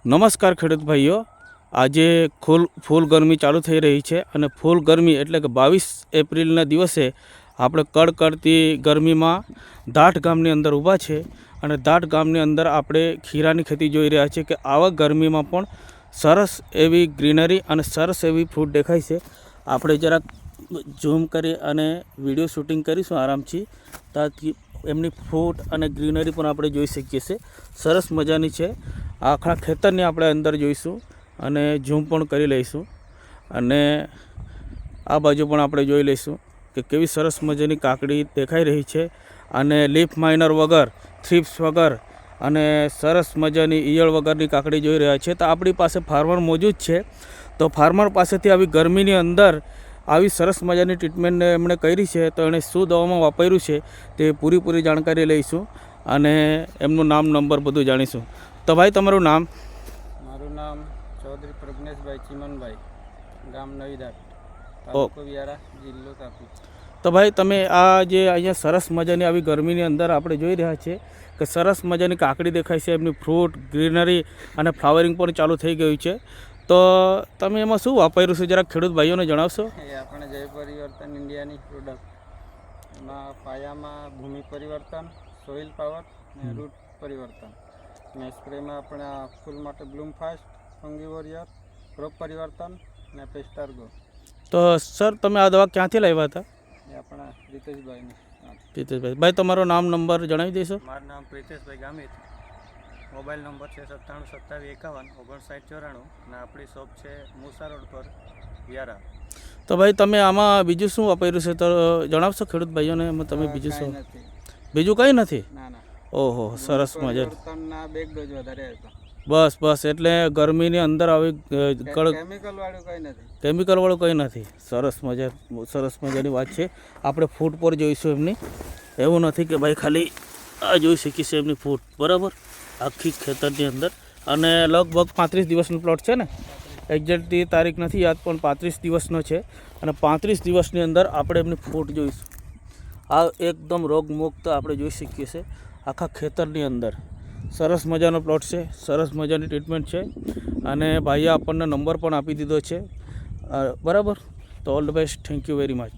નમસ્કાર ખેડૂત ભાઈઓ, આજે ફૂલ ગરમી ચાલુ થઈ રહી છે અને ફૂલ ગરમી એટલે કે 22 એપ્રિલના દિવસે આપણે કડકડતી ગરમીમાં દાઠ ગામની અંદર ઊભા છે અને દાઠ ગામની અંદર આપણે ખીરાની ખેતી જોઈ રહ્યા છીએ કે આવા ગરમીમાં પણ સરસ એવી ગ્રીનરી અને સરસ એવી ફ્રૂટ દેખાય છે. આપણે જરાક ઝૂમ કરી અને વિડીયો શૂટિંગ કરીશું આરામથી, તાકી એમની ફ્રૂટ અને ગ્રીનરી પણ આપણે જોઈ શકીએ છીએ. સરસ મજાની છે. આખા ખેતરની આપણે અંદર જોઈશું અને ઝૂમ પણ કરી લઈશું અને આ બાજુ પણ આપણે જોઈ લઈશું કે કેવી સરસ મજાની કાકડી દેખાઈ રહી છે અને લીફ માઇનર વગર, થ્રીપ્સ વગર અને સરસ મજાની ઈયળ વગરની કાકડી જોઈ રહ્યા છે. તો આપણી પાસે ફાર્મર મોજૂદ છે, તો ફાર્મર પાસેથી આવી ગરમીની અંદર આવી સરસ મજાની ટ્રીટમેન્ટ એમણે કરી છે, તો એણે શું દવામાં વાપર્યું છે તે પૂરી જાણકારી લઈશું અને એમનું નામ, નંબર બધું જાણીશું. તો ભાઈ, તમારું નામ? મારું નામ ચૌધરી પ્રજ્ઞેશભાઈ ચીમનભાઈ, ગામ નવીદાટ, તાલુકો વિયારા, જિલ્લો તાપી. તો ભાઈ, તમે આ જે અહીંયા સરસ મજાની આવી ગરમીની અંદર આપણે જોઈ રહ્યા છીએ કે સરસ મજાની કાકડી દેખાય છે, એમની ફ્રૂટ, ગ્રીનરી અને ફ્લાવરિંગ પણ ચાલુ થઈ ગયું છે. તો તમે એમાં શું વાપર્યું છે, જરાક ખેડૂત ભાઈઓને જણાવશો? એ આપણે જય પરિવર્તન ઇન્ડિયાની પ્રોડક્ટ, એમાં પાયામાં ભૂમિ પરિવર્તન, સોઇલ પાવર અને રૂટ પરિવર્તન. ને સ્પ્રેમાં આપણે ફૂલ માટે Bloom fast, fungi warrior, crop પરિવર્તન અને પેસ્ટાર્ગો. તો સર, તમે આ દવા ક્યાંથી લાવ્યા હતા? એ આપણા રીતેશભાઈને. પ્રીતેશભાઈ, ભાઈ તમારો નામ, નંબર જણાવી દેશો? મારું નામ પ્રીતેશભાઈ ગામિત, મોબાઈલ નંબર છે 97 27 51 59 94 અને આપણી શોપ છે મૂસા રોડ પર, વિયારા. તો ભાઈ, તમે આમાં બીજું શું વાપર્યું છે તો જણાવશો ખેડૂત ભાઈઓને? એમાં તમે બીજું શું? બીજું કંઈ નથી? ના ના. ઓહો, સરસ મજા. બે ડોઝ વધારે હતા. બસ, એટલે ગરમીની અંદર આવી કેમિકલ વાળું કંઈ નથી. સરસ મજાની વાત છે. આપણે ફૂટ પર જોઈશું એમની. એવું નથી કે ભાઈ ખાલી આ જોઈ શકીશું એમની ફૂટ, બરાબર, આખી ખેતરની અંદર. અને લગભગ 35 દિવસનો પ્લોટ છે ને, એક્ઝેક્ટલી તારીખ નથી યાદ, પણ 35 દિવસનો છે. અને 35 દિવસની અંદર આપણે એમની ફૂટ જોઈશું. આ એકદમ રોગમુક્ત આપણે જોઈ શકીએ છીએ આખા ખેતરની અંદર. સરસ મજાનો પ્લોટ છે, સરસ મજાની ટ્રીટમેન્ટ છે અને ભાઈએ આપણને નંબર પણ આપી દીધો છે, બરાબર. તો all the best, thank you very much.